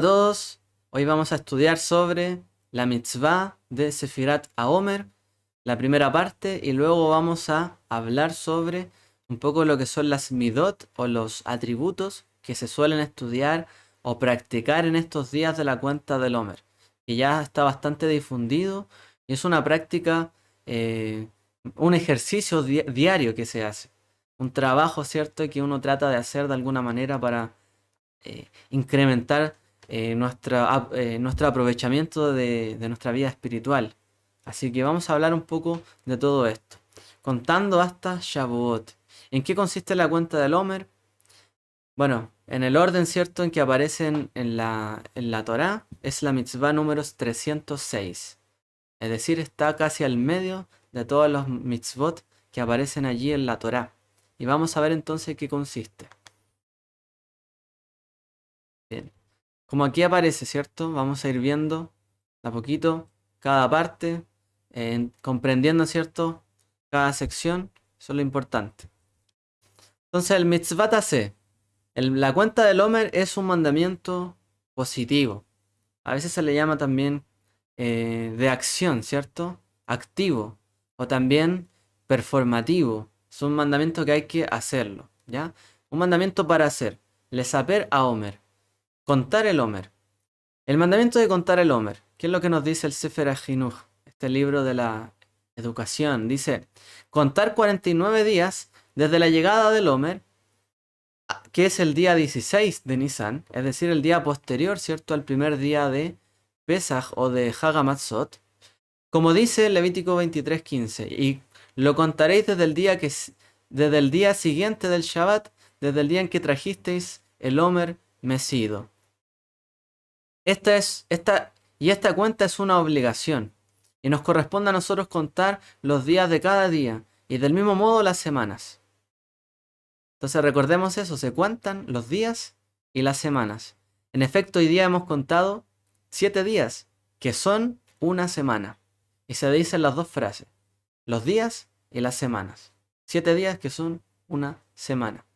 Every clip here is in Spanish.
Todos, hoy vamos a estudiar sobre la mitzvah de Sefirat HaOmer, la primera parte, y luego vamos a hablar sobre un poco lo que son las midot o los atributos que se suelen estudiar o practicar en estos días de la cuenta del Omer, que ya está bastante difundido y es una práctica, un ejercicio diario que se hace, un trabajo, ¿cierto?, que uno trata de hacer de alguna manera para incrementar nuestro aprovechamiento de nuestra vida espiritual. Así que vamos a hablar un poco de todo esto, contando hasta Shavuot. ¿En qué consiste la cuenta del Omer? Bueno, en el orden cierto en que aparecen en la Torá, es la mitzvah número 306. Es decir, está casi al medio de todos los mitzvot que aparecen allí en la Torá. Y vamos a ver entonces qué consiste. Bien. Como aquí aparece, ¿cierto? Vamos a ir viendo de a poquito cada parte, comprendiendo, ¿cierto?, cada sección. Eso es lo importante. Entonces, el mitzvah tase, la cuenta del Omer es un mandamiento positivo. A veces se le llama también de acción, ¿cierto? Activo. O también performativo. Es un mandamiento que hay que hacerlo, ¿ya? Un mandamiento para hacer. Le saper a Omer. Contar el Omer. El mandamiento de contar el Omer. ¿Qué es lo que nos dice el Sefer HaChinuch? Este libro de la educación. Dice, contar 49 días desde la llegada del Omer, que es el día 16 de Nisan, es decir, el día posterior, ¿cierto?, al primer día de Pesach o de Hagamatzot, como dice Levítico 23:15, y lo contaréis desde el día siguiente del Shabbat, desde el día en que trajisteis el Omer mecido. Esta cuenta es una obligación y nos corresponde a nosotros contar los días de cada día y del mismo modo las semanas. Entonces recordemos eso, se cuentan los días y las semanas. En efecto, hoy día hemos contado 7 días, que son una semana. Y se dicen las dos frases, los días y las semanas. 7 días que son una semana.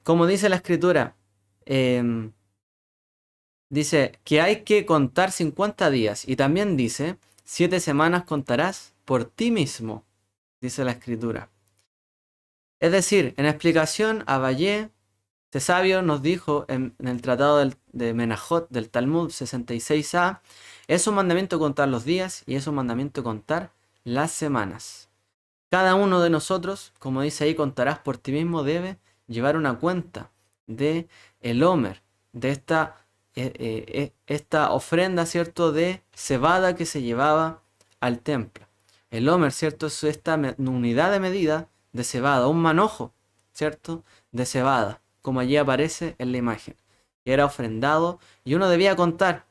Como dice la escritura, dice que hay que contar 50 días. Y también dice, 7 semanas contarás por ti mismo, dice la escritura. Es decir, en explicación, Abayé, este sabio, nos dijo en el tratado de Menajot del Talmud 66a, es un mandamiento contar los días y es un mandamiento contar las semanas. Cada uno de nosotros, como dice ahí, contarás por ti mismo, debe llevar una cuenta de el Omer, de esta ofrenda, ¿cierto?, de cebada que se llevaba al templo. El Omer, ¿cierto?, es esta unidad de medida de cebada, un manojo, ¿cierto?, de cebada, como allí aparece en la imagen. Era ofrendado y uno debía contar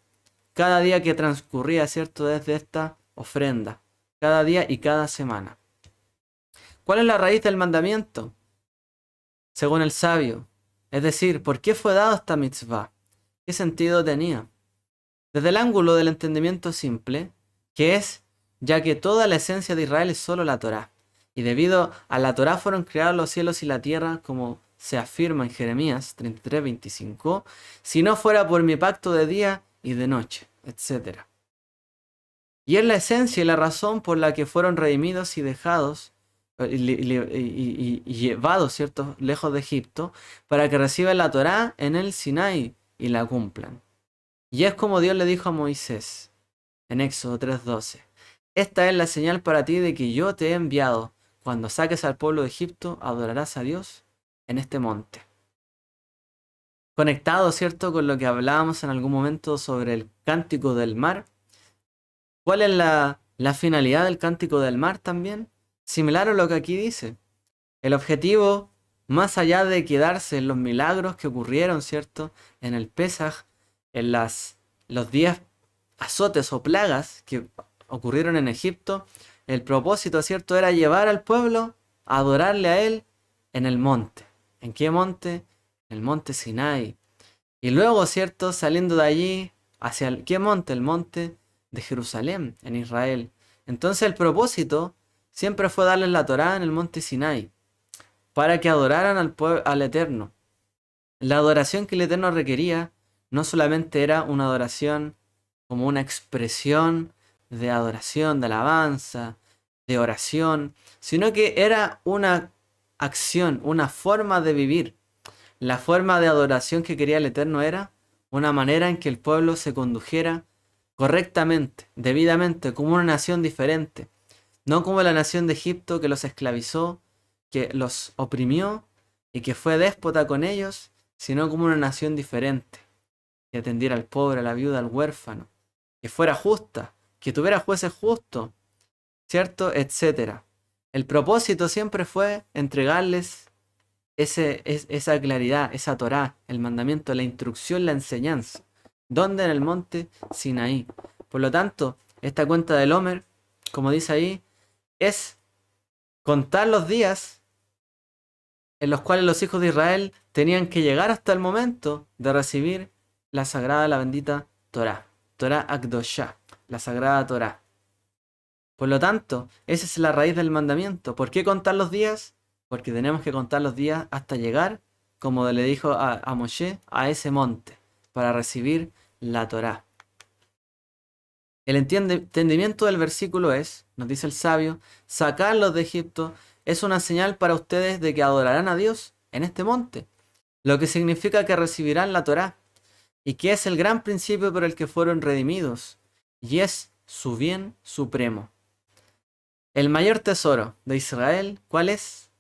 cada día que transcurría, ¿cierto?, desde esta ofrenda, cada día y cada semana. ¿Cuál es la raíz del mandamiento? Según el sabio. Es decir, ¿por qué fue dado esta mitzvah? ¿Qué sentido tenía? Desde el ángulo del entendimiento simple, que es, ya que toda la esencia de Israel es solo la Torá, y debido a la Torá fueron creados los cielos y la tierra, como se afirma en Jeremías 33:25, si no fuera por mi pacto de día y de noche, etc. Y es la esencia y la razón por la que fueron redimidos y dejados y llevados, ¿cierto?, lejos de Egipto, para que reciban la Torá en el Sinai y la cumplan. Y es como Dios le dijo a Moisés en Éxodo 3:12, esta es la señal para ti de que yo te he enviado. Cuando saques al pueblo de Egipto, adorarás a Dios en este monte. Conectado, ¿cierto?, con lo que hablábamos en algún momento sobre el cántico del mar. ¿Cuál es la finalidad del cántico del mar también? Similar a lo que aquí dice. El objetivo, más allá de quedarse en los milagros que ocurrieron, ¿cierto?, en el Pesaj, en los 10 azotes o plagas que ocurrieron en Egipto, el propósito, ¿cierto?, era llevar al pueblo a adorarle a él en el monte. ¿En qué monte? El monte Sinai. Y luego, ¿cierto?, saliendo de allí, ¿hacia qué monte? El monte de Jerusalén, en Israel. Entonces el propósito siempre fue darles la Torá en el monte Sinai, para que adoraran al Eterno. La adoración que el Eterno requería no solamente era una adoración como una expresión de adoración, de alabanza, de oración, sino que era una acción, una forma de vivir. La forma de adoración que quería el Eterno era una manera en que el pueblo se condujera correctamente, debidamente, como una nación diferente, no como la nación de Egipto que los esclavizó, que los oprimió y que fue déspota con ellos, sino como una nación diferente, que atendiera al pobre, a la viuda, al huérfano, que fuera justa, que tuviera jueces justos, ¿cierto? Etcétera. El propósito siempre fue entregarles esa claridad, esa Torá, el mandamiento, la instrucción, la enseñanza. ¿Dónde? En el monte Sinaí. Por lo tanto, esta cuenta del Homer, como dice ahí, es contar los días en los cuales los hijos de Israel tenían que llegar hasta el momento de recibir la sagrada, la bendita Torá. Torá Akdoshá, la sagrada Torá. Por lo tanto, esa es la raíz del mandamiento. ¿Por qué contar los días? Porque tenemos que contar los días hasta llegar, como le dijo a Moshe, a ese monte, para recibir la Torá. El entendimiento del versículo es, nos dice el sabio, sacarlos de Egipto es una señal para ustedes de que adorarán a Dios en este monte, lo que significa que recibirán la Torá, y que es el gran principio por el que fueron redimidos, y es su bien supremo. El mayor tesoro de Israel, ¿cuál es?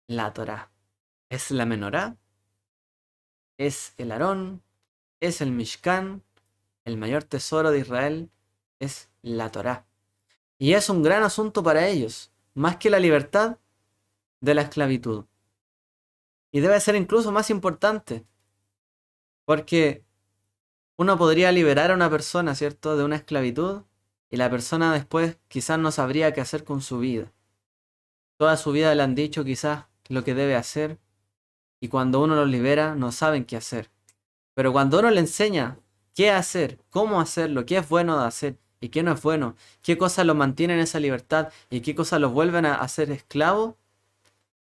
La Torá. Es la menorá, es el Aarón, es el Mishkan. El mayor tesoro de Israel es la Torá. Y es un gran asunto para ellos, más que la libertad de la esclavitud. Y debe ser incluso más importante, porque uno podría liberar a una persona, ¿cierto?, de una esclavitud, y la persona después quizás no sabría qué hacer con su vida. Toda su vida le han dicho quizás lo que debe hacer, y cuando uno los libera no saben qué hacer. Pero cuando uno le enseña qué hacer, cómo hacerlo, qué es bueno de hacer y qué no es bueno, qué cosas los mantienen en esa libertad y qué cosas los vuelven a ser esclavos,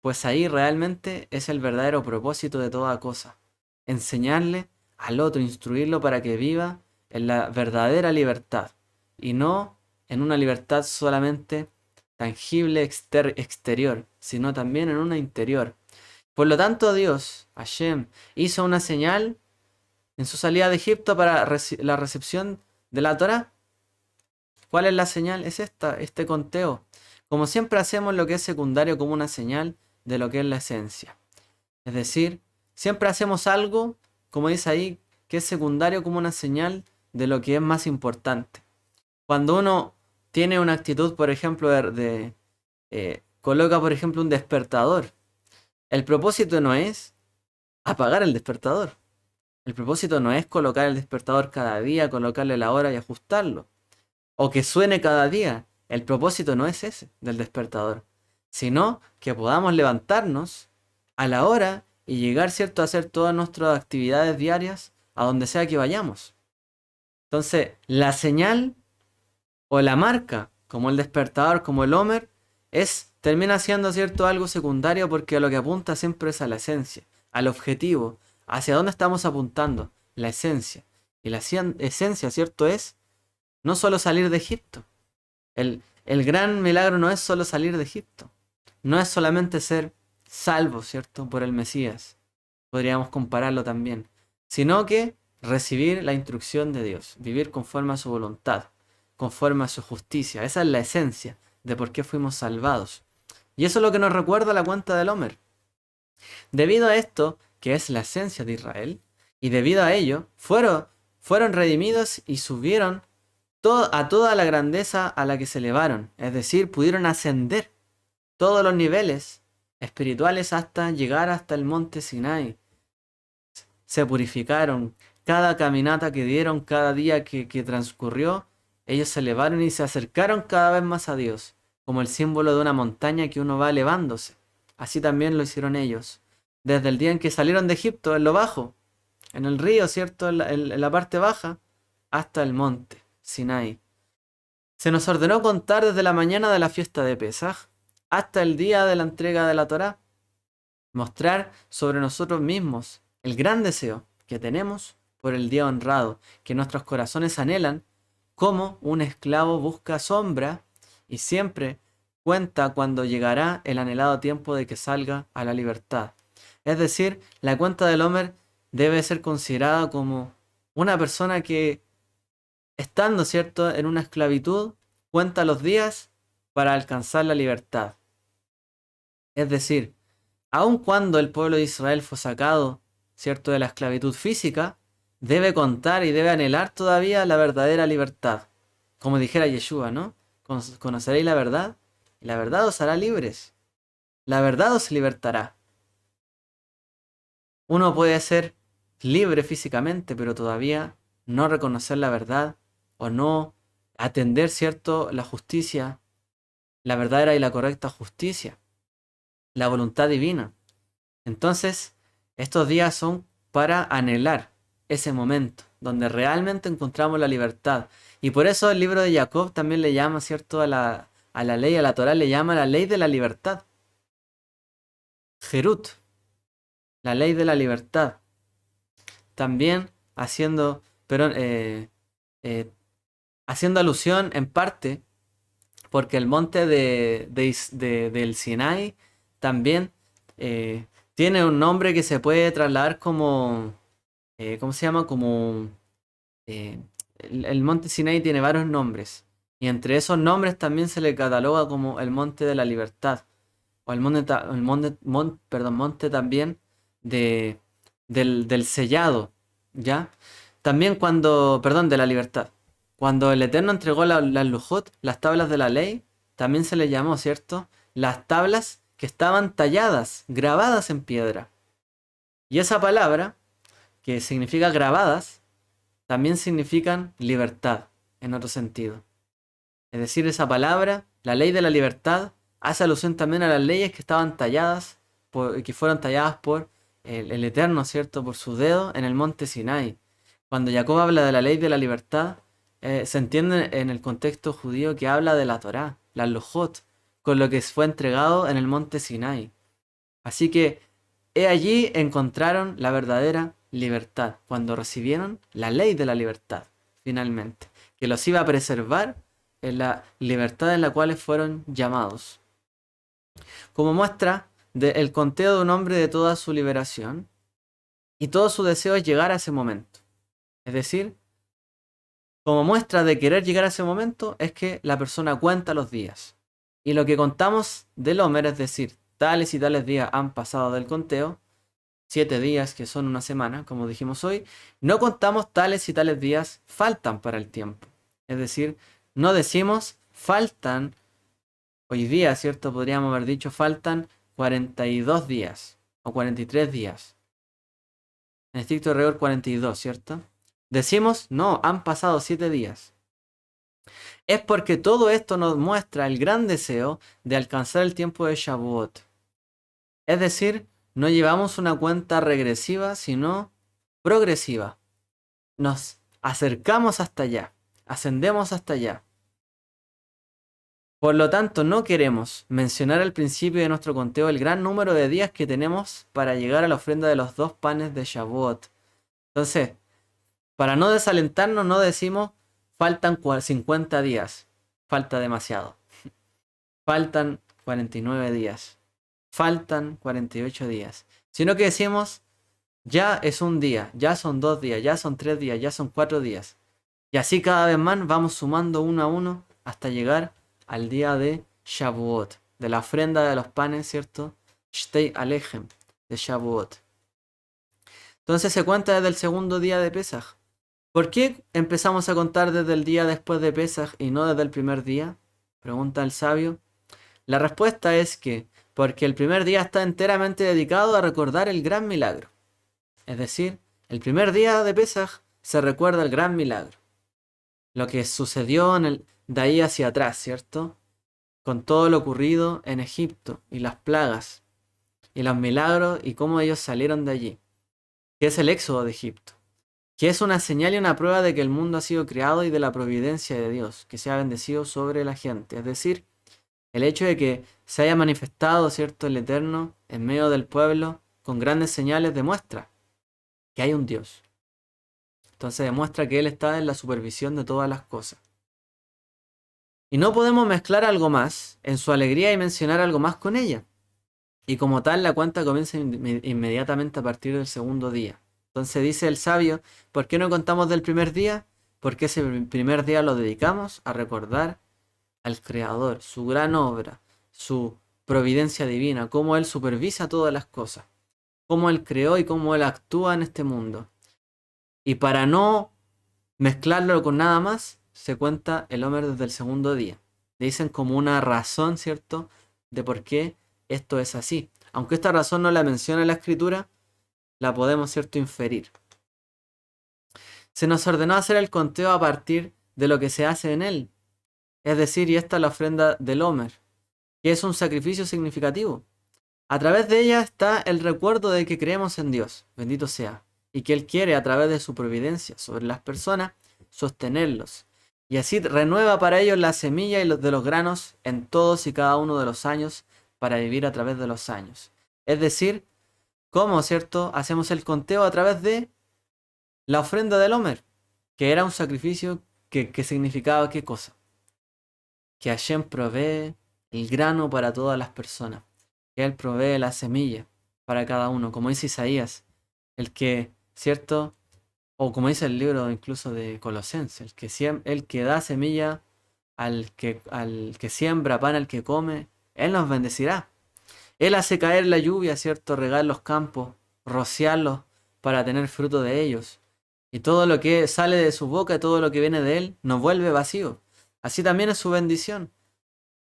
pues ahí realmente es el verdadero propósito de toda cosa. Enseñarle al otro, instruirlo para que viva en la verdadera libertad y no en una libertad solamente tangible exterior, sino también en una interior. Por lo tanto, Dios, Hashem, hizo una señal en su salida de Egipto para la recepción de la Torá. ¿Cuál es la señal? Es este conteo. Como siempre hacemos lo que es secundario como una señal de lo que es la esencia. Es decir, siempre hacemos algo, como dice ahí, que es secundario como una señal de lo que es más importante. Cuando uno tiene una actitud, por ejemplo, coloca, por ejemplo, un despertador, el propósito no es apagar el despertador. El propósito no es colocar el despertador cada día, colocarle la hora y ajustarlo. O que suene cada día. El propósito no es ese del despertador. Sino que podamos levantarnos a la hora y llegar, ¿cierto?, a hacer todas nuestras actividades diarias a donde sea que vayamos. Entonces, la señal o la marca, como el despertador, como el Homer, termina siendo, ¿cierto?, algo secundario porque a lo que apunta siempre es a la esencia, al objetivo. ¿Hacia dónde estamos apuntando? La esencia. Y la esencia, ¿cierto?, es no solo salir de Egipto. El gran milagro no es solo salir de Egipto. No es solamente ser salvo, ¿cierto?, por el Mesías. Podríamos compararlo también. Sino que recibir la instrucción de Dios. Vivir conforme a su voluntad. Conforme a su justicia. Esa es la esencia de por qué fuimos salvados. Y eso es lo que nos recuerda la cuenta del Homer. Debido a esto, que es la esencia de Israel, y debido a ello, fueron redimidos y subieron a toda la grandeza a la que se elevaron. Es decir, pudieron ascender todos los niveles espirituales hasta llegar hasta el monte Sinai. Se purificaron. Cada caminata que dieron, cada día que transcurrió, ellos se elevaron y se acercaron cada vez más a Dios, como el símbolo de una montaña que uno va elevándose. Así también lo hicieron ellos. Desde el día en que salieron de Egipto, en lo bajo, en el río, ¿cierto?, en la parte baja, hasta el monte Sinai. Se nos ordenó contar desde la mañana de la fiesta de Pesaj hasta el día de la entrega de la Torá. Mostrar sobre nosotros mismos el gran deseo que tenemos por el día honrado, que nuestros corazones anhelan, como un esclavo busca sombra y siempre cuenta cuando llegará el anhelado tiempo de que salga a la libertad. Es decir, la cuenta del Homer debe ser considerada como una persona que, estando, ¿cierto?, en una esclavitud, cuenta los días para alcanzar la libertad. Es decir, aun cuando el pueblo de Israel fue sacado, ¿cierto?, de la esclavitud física, debe contar y debe anhelar todavía la verdadera libertad. Como dijera Yeshua, ¿no? Conoceréis la verdad y la verdad os hará libres. La verdad os libertará. Uno puede ser libre físicamente, pero todavía no reconocer la verdad o no atender, ¿cierto?, la justicia, la verdadera y la correcta justicia, la voluntad divina. Entonces, estos días son para anhelar ese momento donde realmente encontramos la libertad. Y por eso el libro de Jacob también le llama, ¿cierto?, a la ley, a la Torá, le llama la ley de la libertad. Jerut, la ley de la libertad. También haciendo, pero, haciendo alusión en parte, porque el monte del Sinai también tiene un nombre que se puede trasladar como, ¿cómo se llama? Como, eh, el monte Sinai tiene varios nombres, y entre esos nombres también se le cataloga como el monte de la libertad, o perdón, monte también de, del sellado, ¿ya? También cuando, perdón, de la libertad. Cuando el Eterno entregó las Lujot, las tablas de la ley, también se le llamó, ¿cierto?, las tablas que estaban talladas, grabadas en piedra. Y esa palabra, que significa grabadas, también significan libertad, en otro sentido. Es decir, esa palabra, la ley de la libertad, hace alusión también a las leyes que estaban talladas, que fueron talladas por el Eterno, ¿cierto?, por su dedo en el monte Sinai. Cuando Jacob habla de la ley de la libertad, se entiende en el contexto judío que habla de la Torá, la Lujot, con lo que fue entregado en el monte Sinai. Así que allí encontraron la verdadera libertad, cuando recibieron la ley de la libertad, finalmente, que los iba a preservar en la libertad en la cual fueron llamados. Como muestra del conteo de un hombre de toda su liberación, y todo su deseo es llegar a ese momento. Es decir, como muestra de querer llegar a ese momento es que la persona cuenta los días. Y lo que contamos del Homer, es decir, tales y tales días han pasado del conteo, 7 días que son una semana, como dijimos hoy, no contamos tales y tales días faltan para el tiempo. Es decir, no decimos faltan, hoy día, ¿cierto? Podríamos haber dicho faltan 42 días o 43 días. En estricto rigor 42, ¿cierto? Decimos, no, han pasado 7 días. Es porque todo esto nos muestra el gran deseo de alcanzar el tiempo de Shavuot. Es decir, no llevamos una cuenta regresiva, sino progresiva. Nos acercamos hasta allá, ascendemos hasta allá. Por lo tanto, no queremos mencionar al principio de nuestro conteo el gran número de días que tenemos para llegar a la ofrenda de los 2 panes de Shavuot. Entonces, para no desalentarnos, no decimos faltan 50 días. Falta demasiado. Faltan 49 días. Faltan 48 días. Sino que decimos, ya es un día, ya son 2 días, ya son 3 días, ya son 4 días. Y así cada vez más vamos sumando uno a uno hasta llegar al día de Shavuot, de la ofrenda de los panes, ¿cierto? Shtei Alechem, de Shavuot. Entonces se cuenta desde el segundo día de Pesaj. ¿Por qué empezamos a contar desde el día después de Pesaj y no desde el primer día? Pregunta el sabio. La respuesta es que porque el primer día está enteramente dedicado a recordar el gran milagro. Es decir, el primer día de Pesaj se recuerda el gran milagro. Lo que sucedió de ahí hacia atrás, ¿cierto? Con todo lo ocurrido en Egipto y las plagas y los milagros y cómo ellos salieron de allí. Que es el éxodo de Egipto. Que es una señal y una prueba de que el mundo ha sido creado y de la providencia de Dios, que se ha bendecido sobre la gente. Es decir, el hecho de que se haya manifestado, ¿cierto?, el Eterno en medio del pueblo con grandes señales demuestra que hay un Dios. Entonces demuestra que Él está en la supervisión de todas las cosas. Y no podemos mezclar algo más en su alegría y mencionar algo más con ella. Y como tal, la cuenta comienza inmediatamente a partir del segundo día. Entonces dice el sabio, ¿por qué no contamos del primer día? Porque ese primer día lo dedicamos a recordar al Creador, su gran obra, su providencia divina, cómo Él supervisa todas las cosas, cómo Él creó y cómo Él actúa en este mundo. Y para no mezclarlo con nada más, se cuenta el Homer desde el segundo día. Le dicen como una razón, ¿cierto?, de por qué esto es así. Aunque esta razón no la menciona en la escritura, la podemos, ¿cierto?, inferir. Se nos ordenó hacer el conteo a partir de lo que se hace en él. Es decir, y esta es la ofrenda del Homer, que es un sacrificio significativo. A través de ella está el recuerdo de que creemos en Dios, bendito sea, y que Él quiere a través de su providencia sobre las personas sostenerlos. Y así renueva para ellos la semilla y los de los granos en todos y cada uno de los años para vivir a través de los años. Es decir, ¿cómo, cierto? Hacemos el conteo a través de la ofrenda del Homer, que era un sacrificio que significaba ¿qué cosa? Que Hashem provee el grano para todas las personas. Que Él provee la semilla para cada uno, como dice Isaías, el que, ¿cierto? O como dice el libro incluso de Colosenses, el que da semilla al que siembra, pan al que come, Él nos bendecirá. Él hace caer la lluvia, ¿cierto? Regar los campos, rociarlos para tener fruto de ellos. Y todo lo que sale de su boca, todo lo que viene de Él, nos vuelve vacío. Así también es su bendición.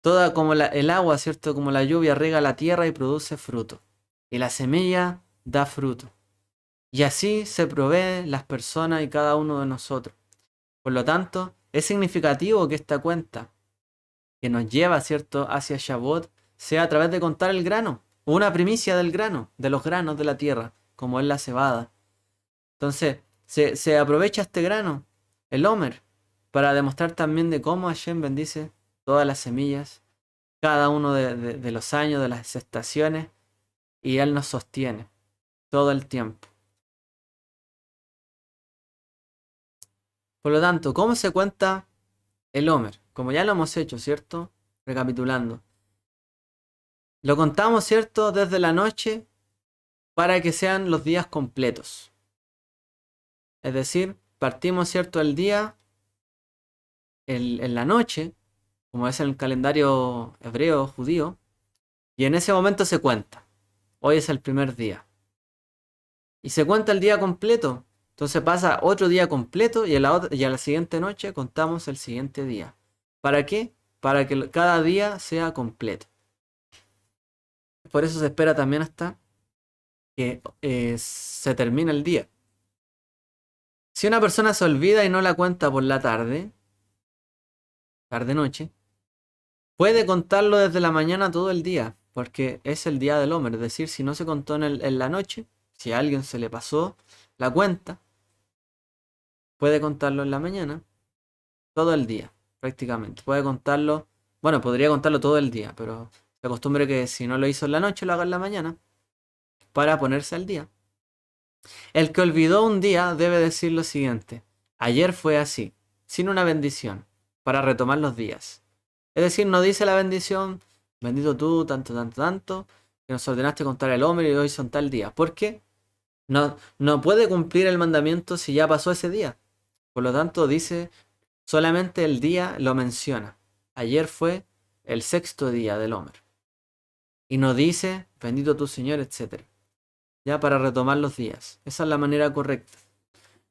Toda como el agua, ¿cierto? Como la lluvia riega la tierra y produce fruto. Y la semilla da fruto. Y así se provee las personas y cada uno de nosotros. Por lo tanto, es significativo que esta cuenta que nos lleva, ¿cierto?, hacia Shavuot sea a través de contar el grano, o una primicia del grano, de los granos de la tierra, como es la cebada. Entonces, se aprovecha este grano, el Homer, para demostrar también de cómo Hashem bendice todas las semillas, cada uno de los años, de las estaciones, y Él nos sostiene todo el tiempo. Por lo tanto, ¿cómo se cuenta el Homer? Como ya lo hemos hecho, ¿cierto? Recapitulando. Lo contamos, ¿cierto? Desde la noche para que sean los días completos. Es decir, partimos, ¿cierto?, el día en la noche, como es en el calendario hebreo, judío, y en ese momento se cuenta. Hoy es el primer día. Y se cuenta el día completo. Entonces pasa otro día completo y a la siguiente noche contamos el siguiente día. ¿Para qué? Para que cada día sea completo. Por eso se espera también hasta que se termine el día. Si una persona se olvida y no la cuenta por la tarde-noche, puede contarlo desde la mañana todo el día, porque es el día del Homer. Es decir, si no se contó en la noche, si a alguien se le pasó la cuenta, puede contarlo en la mañana, todo el día, prácticamente. Puede contarlo, bueno, podría contarlo todo el día, pero se acostumbra que si no lo hizo en la noche, lo haga en la mañana, para ponerse al día. El que olvidó un día debe decir lo siguiente: ayer fue así, sin una bendición, para retomar los días. Es decir, no dice la bendición, bendito tú, tanto, tanto, tanto, que nos ordenaste contar el hombre y hoy son tal día. ¿Por qué? No puede cumplir el mandamiento si ya pasó ese día. Por lo tanto, dice solamente el día, lo menciona. Ayer fue el sexto día del Homer. Y no dice, bendito tu Señor, etc. Ya para retomar los días. Esa es la manera correcta.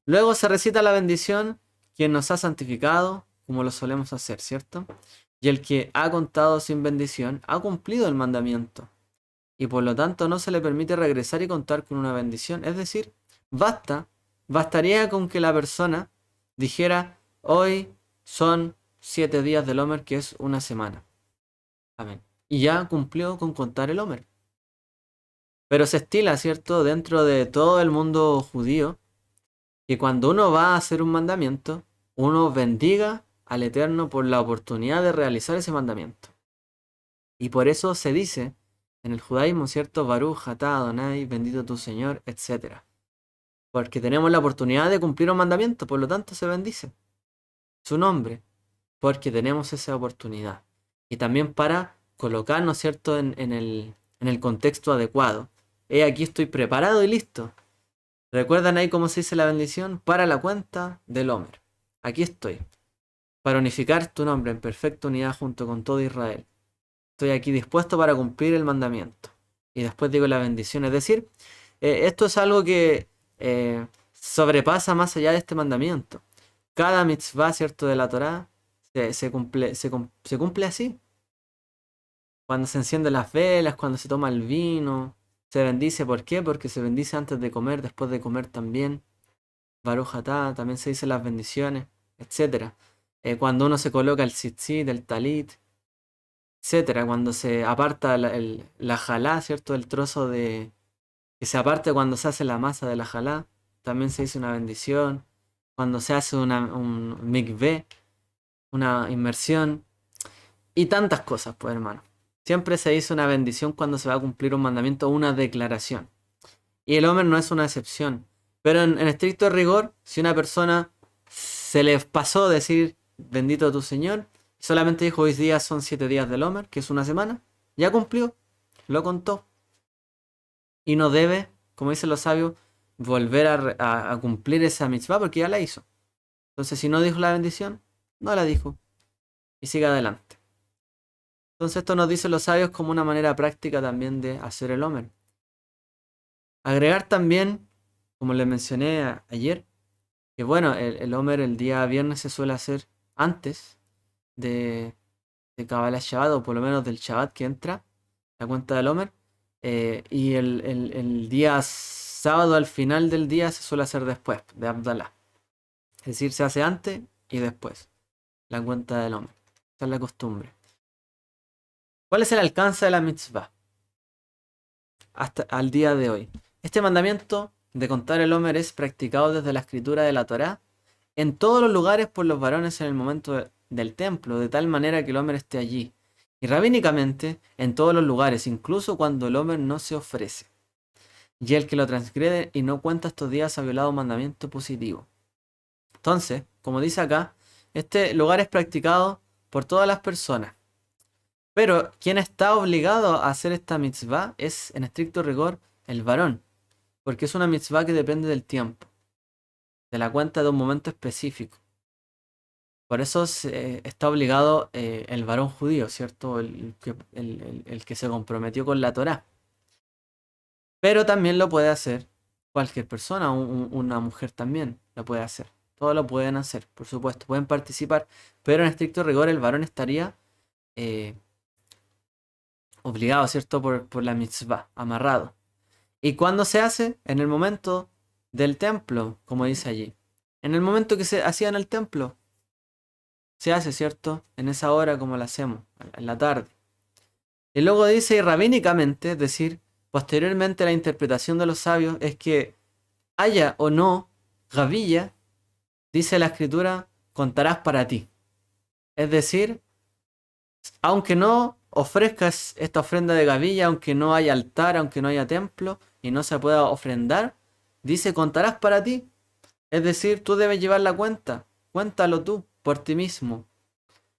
Luego se recita la bendición, quien nos ha santificado, como lo solemos hacer, ¿cierto? Y el que ha contado sin bendición ha cumplido el mandamiento. Y por lo tanto no se le permite regresar y contar con una bendición. Es decir, bastaría con que la persona dijera, hoy son 7 días del Homer, que es una semana. Amén. Y ya cumplió con contar el Homer. Pero se estila, ¿cierto?, dentro de todo el mundo judío, que cuando uno va a hacer un mandamiento, uno bendiga al Eterno por la oportunidad de realizar ese mandamiento. Y por eso se dice en el judaísmo, ¿cierto? Baruch atah Adonai, bendito tu Señor, etc. porque tenemos la oportunidad de cumplir un mandamiento, por lo tanto se bendice su nombre, porque tenemos esa oportunidad. Y también para colocarnos, ¿cierto?, en el contexto adecuado. Aquí estoy preparado y listo. ¿Recuerdan ahí cómo se dice la bendición? Para la cuenta del Homer. Aquí estoy, para unificar tu nombre en perfecta unidad junto con todo Israel. Estoy aquí dispuesto para cumplir el mandamiento. Y después digo la bendición. Es decir, esto es algo que sobrepasa más allá de este mandamiento. Cada mitzvah, ¿cierto?, de la Torá se cumple así. Cuando se encienden las velas, cuando se toma el vino, se bendice. ¿Por qué? Porque se bendice antes de comer, después de comer también. Baruch atah, también se dicen las bendiciones, etcétera. Cuando uno se coloca el tzitzit, el talit, etcétera. Cuando se aparta la jalá, ¿cierto? El trozo de que se aparte cuando se hace la masa de la jalá, también se dice una bendición. Cuando se hace un mikveh, una inmersión y tantas cosas, pues hermano. Siempre se dice una bendición cuando se va a cumplir un mandamiento o una declaración. Y el Homer no es una excepción. Pero en estricto rigor, si una persona se le pasó decir bendito tu Señor, solamente dijo hoy día son 7 días del Homer, que es una semana, ya cumplió, lo contó. Y no debe, como dicen los sabios, volver a cumplir esa mitzvah porque ya la hizo. Entonces, si no dijo la bendición, no la dijo. Y sigue adelante. Entonces, esto nos dicen los sabios como una manera práctica también de hacer el Homer. Agregar también, como les mencioné ayer, que bueno, el Homer el día viernes se suele hacer antes de Kabbalah Shabbat, o por lo menos del Shabbat que entra, la cuenta del Homer. Y el día sábado al final del día se suele hacer después, de Abdalá. Es decir, se hace antes y después, la cuenta del Homer. Esa es la costumbre. ¿Cuál es el alcance de la mitzvah? Hasta al día de hoy. Este mandamiento de contar el Homer es practicado desde la escritura de la Torá en todos los lugares por los varones en el momento del templo, de tal manera que el Homer esté allí. Y rabínicamente en todos los lugares, incluso cuando el Homer no se ofrece. Y el que lo transgrede y no cuenta estos días ha violado un mandamiento positivo. Entonces, como dice acá, este lugar es practicado por todas las personas. Pero quien está obligado a hacer esta mitzvah es, en estricto rigor, el varón. Porque es una mitzvah que depende del tiempo, de la cuenta de un momento específico. Por eso está obligado el varón judío, ¿cierto? El que se comprometió con la Torá. Pero también lo puede hacer cualquier persona, una mujer también lo puede hacer. Todos lo pueden hacer, por supuesto, pueden participar. Pero en estricto rigor el varón estaría obligado, ¿cierto? Por la mitzvah, amarrado. ¿Y cuándo se hace? En el momento del templo, como dice allí. En el momento que se hacía en el templo, se hace, ¿cierto? En esa hora como lo hacemos, en la tarde. Y luego dice, y rabínicamente, es decir, posteriormente la interpretación de los sabios es que haya o no gavilla, dice la escritura, contarás para ti. Es decir, aunque no ofrezcas esta ofrenda de gavilla, aunque no haya altar, aunque no haya templo y no se pueda ofrendar, dice contarás para ti. Es decir, tú debes llevar la cuenta, cuéntalo tú, por ti mismo.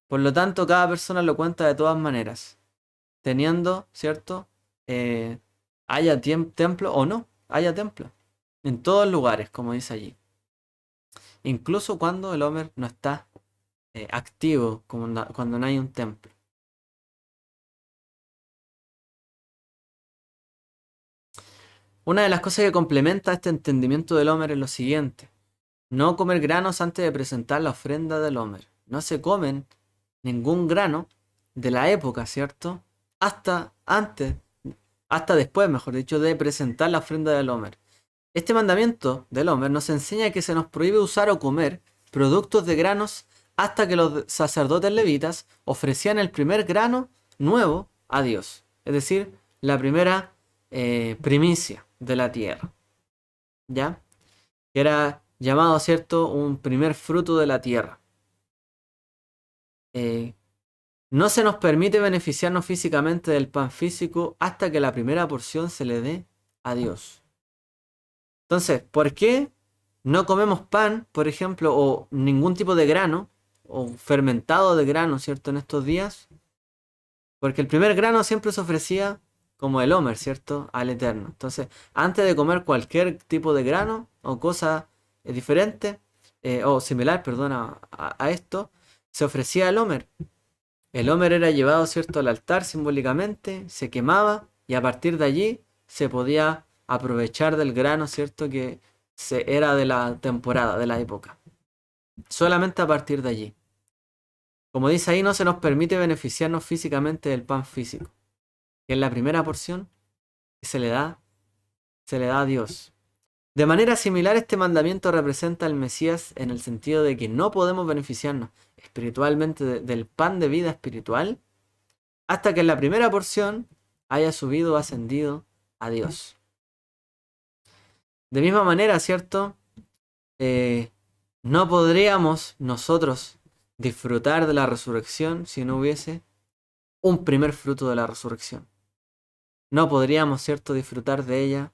Por lo tanto, cada persona lo cuenta de todas maneras, teniendo, ¿cierto? Haya templo o no, haya templo. En todos lugares, como dice allí. Incluso cuando el Homer no está activo, como cuando no hay un templo. Una de las cosas que complementa este entendimiento del Homer es lo siguiente. No comer granos antes de presentar la ofrenda del Homer. No se comen ningún grano de la época, ¿cierto? Hasta antes, hasta después, mejor dicho, de presentar la ofrenda del Homer. Este mandamiento del Homer nos enseña que se nos prohíbe usar o comer productos de granos hasta que los sacerdotes levitas ofrecían el primer grano nuevo a Dios. Es decir, la primera primicia de la tierra. ¿Ya? Que era llamado, ¿cierto?, un primer fruto de la tierra. No se nos permite beneficiarnos físicamente del pan físico hasta que la primera porción se le dé a Dios. Entonces, ¿por qué no comemos pan, por ejemplo, o ningún tipo de grano, o fermentado de grano, ¿cierto? En estos días. Porque el primer grano siempre se ofrecía como el Homer, ¿cierto? Al Eterno. Entonces, antes de comer cualquier tipo de grano o cosa diferente, o similar, perdona, a esto, se ofrecía el Homer. El Homer era llevado, ¿cierto?, al altar simbólicamente, se quemaba y a partir de allí se podía aprovechar del grano, ¿cierto?, que era de la temporada, de la época. Solamente a partir de allí. Como dice ahí, no se nos permite beneficiarnos físicamente del pan físico, que es la primera porción que se le da a Dios. De manera similar, este mandamiento representa al Mesías en el sentido de que no podemos beneficiarnos espiritualmente del pan de vida espiritual hasta que en la primera porción haya subido o ascendido a Dios. De misma manera, ¿cierto? No podríamos nosotros disfrutar de la resurrección si no hubiese un primer fruto de la resurrección. No podríamos, ¿cierto?, disfrutar de ella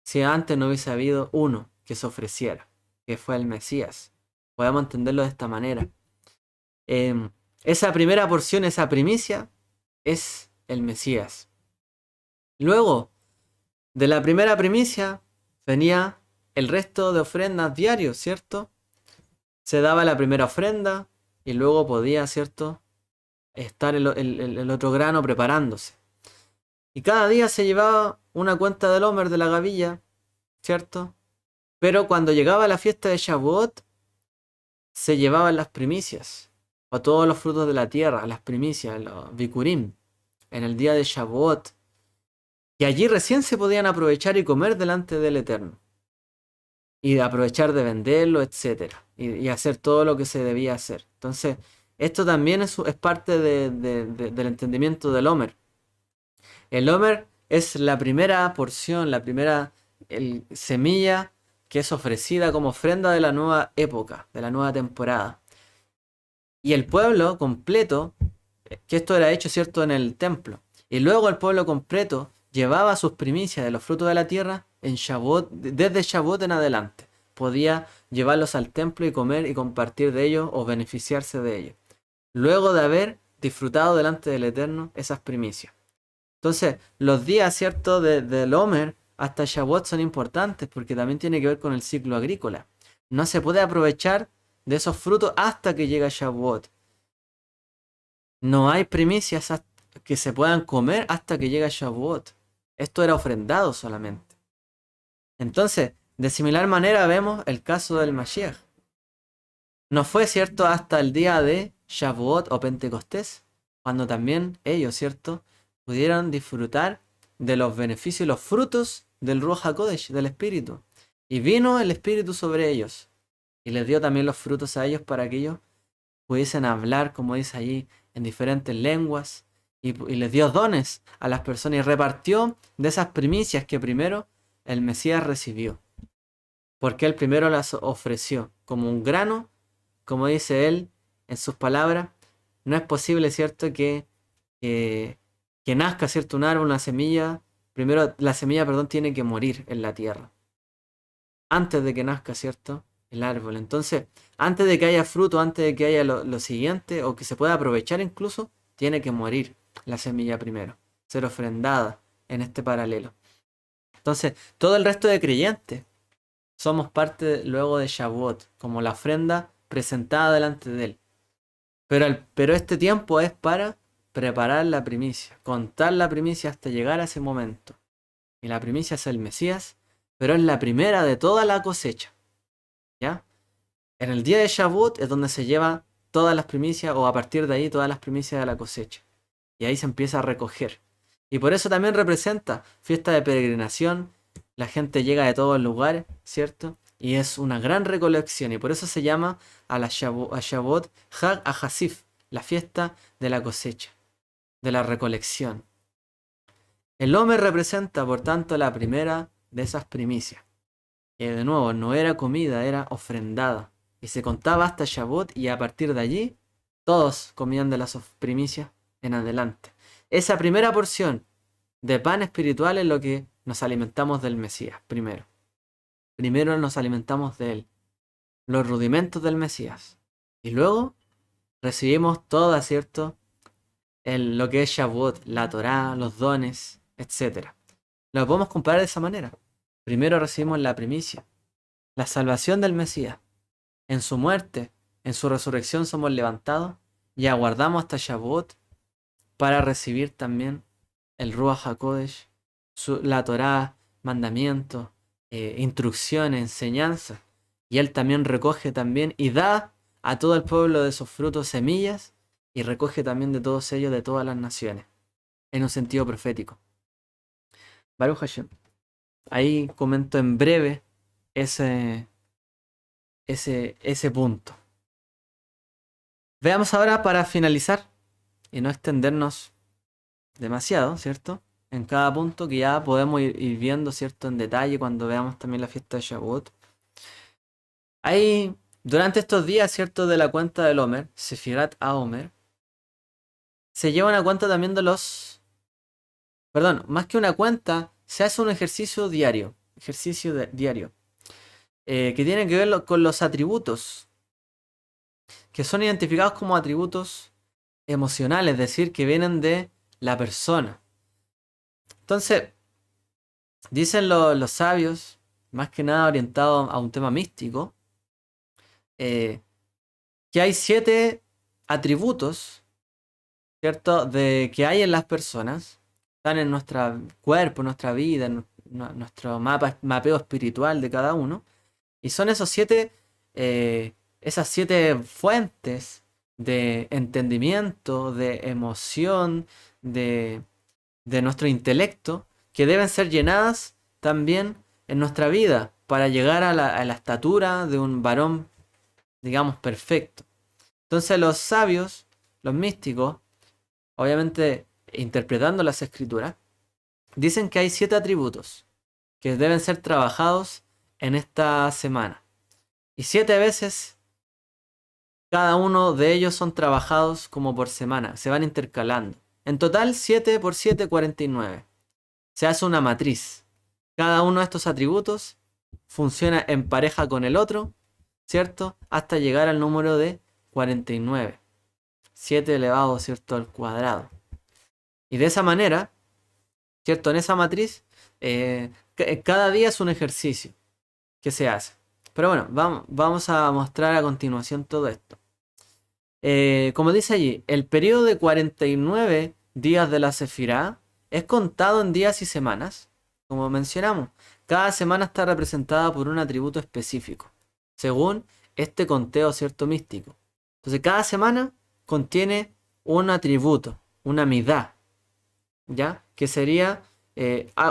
si antes no hubiese habido uno que se ofreciera, que fue el Mesías. Podemos entenderlo de esta manera. Esa primera porción, esa primicia, es el Mesías. Luego de la primera primicia venía el resto de ofrendas diarios, ¿cierto? Se daba la primera ofrenda y luego podía, ¿cierto?, estar el otro grano preparándose. Y cada día se llevaba una cuenta del Homer de la gavilla, ¿cierto? Pero cuando llegaba la fiesta de Shavuot, se llevaban las primicias, o todos los frutos de la tierra, las primicias, los bikurim, en el día de Shavuot. Y allí recién se podían aprovechar y comer delante del Eterno. Y de aprovechar de venderlo, etc. Y hacer todo lo que se debía hacer. Entonces, esto también es parte del entendimiento del Homer. El Homer es la primera porción, la primera semilla que es ofrecida como ofrenda de la nueva época, de la nueva temporada. Y el pueblo completo, que esto era hecho, ¿cierto?, en el templo. Y luego el pueblo completo llevaba sus primicias de los frutos de la tierra en Shavuot, desde Shavuot en adelante. Podía llevarlos al templo y comer y compartir de ellos o beneficiarse de ellos. Luego de haber disfrutado delante del Eterno esas primicias. Entonces, los días, ¿cierto?, del Homer hasta Shavuot son importantes porque también tiene que ver con el ciclo agrícola. No se puede aprovechar de esos frutos hasta que llega Shavuot. No hay primicias que se puedan comer hasta que llega Shavuot. Esto era ofrendado solamente. Entonces, de similar manera vemos el caso del Mashiach. No fue, ¿cierto?, hasta el día de Shavuot o Pentecostés, cuando también ellos, ¿cierto?, pudieron disfrutar de los beneficios y los frutos del Ruach HaKodesh, del Espíritu. Y vino el Espíritu sobre ellos. Y les dio también los frutos a ellos para que ellos pudiesen hablar, como dice allí, en diferentes lenguas. Y les dio dones a las personas y repartió de esas primicias que primero el Mesías recibió. Porque él primero las ofreció como un grano, como dice él en sus palabras. No es posible, ¿cierto?, que nazca, ¿cierto?, un árbol, una semilla. Primero la semilla, perdón, tiene que morir en la tierra. Antes de que nazca, ¿cierto?, el árbol. Entonces, antes de que haya fruto, antes de que haya lo siguiente, o que se pueda aprovechar incluso, tiene que morir la semilla primero. Ser ofrendada en este paralelo. Entonces, todo el resto de creyentes somos parte luego de Shavuot, como la ofrenda presentada delante de él. Pero este tiempo es para preparar la primicia, contar la primicia hasta llegar a ese momento. Y la primicia es el Mesías, pero es la primera de toda la cosecha. ¿Ya? En el día de Shavuot es donde se lleva todas las primicias, o a partir de ahí todas las primicias de la cosecha. Y ahí se empieza a recoger. Y por eso también representa fiesta de peregrinación. La gente llega de todos lugares, ¿cierto? Y es una gran recolección. Y por eso se llama a Shavuot Hag HaSif, la fiesta de la cosecha, de la recolección. El Homer representa, por tanto, la primera de esas primicias. Que de nuevo, no era comida, era ofrendada. Y se contaba hasta Shavuot y a partir de allí, todos comían de las primicias en adelante. Esa primera porción de pan espiritual es lo que nos alimentamos del Mesías, primero. Primero nos alimentamos de él, los rudimentos del Mesías. Y luego recibimos todo, ¿cierto? Lo que es Shavuot, la Torá, los dones, etc. Lo podemos comparar de esa manera. Primero recibimos la primicia, la salvación del Mesías. En su muerte, en su resurrección somos levantados y aguardamos hasta Shavuot para recibir también el Ruach HaKodesh, la Torá, mandamientos, instrucciones, enseñanzas. Y él también recoge también y da a todo el pueblo de sus frutos semillas y recoge también de todos ellos de todas las naciones, en un sentido profético. Baruch Hashem. Ahí comento en breve ese punto. Veamos ahora para finalizar y no extendernos demasiado, ¿cierto? En cada punto que ya podemos ir viendo, ¿cierto? En detalle cuando veamos también la fiesta de Shavuot. Ahí, durante estos días, ¿cierto? De la cuenta del Omer, Sefirat HaOmer, se lleva una cuenta también de los... Perdón, más que una cuenta, se hace un ejercicio diario. Diario. Que tiene que ver con los atributos. Que son identificados como atributos emocionales, es decir, que vienen de la persona. Entonces, dicen los sabios, más que nada orientados a un tema místico, que hay 7 atributos, ¿cierto? Que hay en las personas, están en nuestro cuerpo, nuestra vida, en nuestro mapeo espiritual de cada uno, y son esas 7 fuentes de entendimiento, de emoción, de nuestro intelecto, que deben ser llenadas también en nuestra vida para llegar a la estatura de un varón, digamos, perfecto. Entonces los sabios, los místicos, obviamente interpretando las escrituras, dicen que hay 7 atributos que deben ser trabajados en esta semana. Y 7 veces cada uno de ellos son trabajados como por semana, se van intercalando. En total 7 por 7, 49. Se hace una matriz. Cada uno de estos atributos funciona en pareja con el otro, ¿cierto? Hasta llegar al número de 49. 7 elevado, ¿cierto? Al cuadrado. Y de esa manera, ¿cierto? En esa matriz, cada día es un ejercicio que se hace. Pero bueno, vamos a mostrar a continuación todo esto. Como dice allí, el periodo de 49 días de la Sefirá es contado en días y semanas. Como mencionamos, cada semana está representada por un atributo específico, según este conteo, ¿cierto? Místico. Entonces cada semana contiene un atributo, una midá, ¿ya? Que sería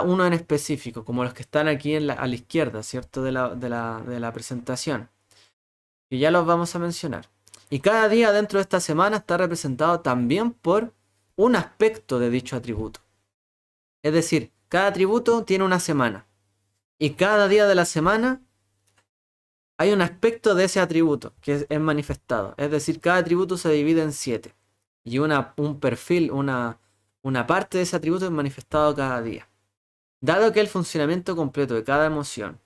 uno en específico, como los que están aquí a la izquierda, ¿cierto? De la presentación. Y ya los vamos a mencionar. Y cada día dentro de esta semana está representado también por un aspecto de dicho atributo. Es decir, cada atributo tiene una semana. Y cada día de la semana hay un aspecto de ese atributo que es manifestado. Es decir, cada atributo se divide en 7. Y un perfil, una parte de ese atributo es manifestado cada día. Dado que el funcionamiento completo de cada emoción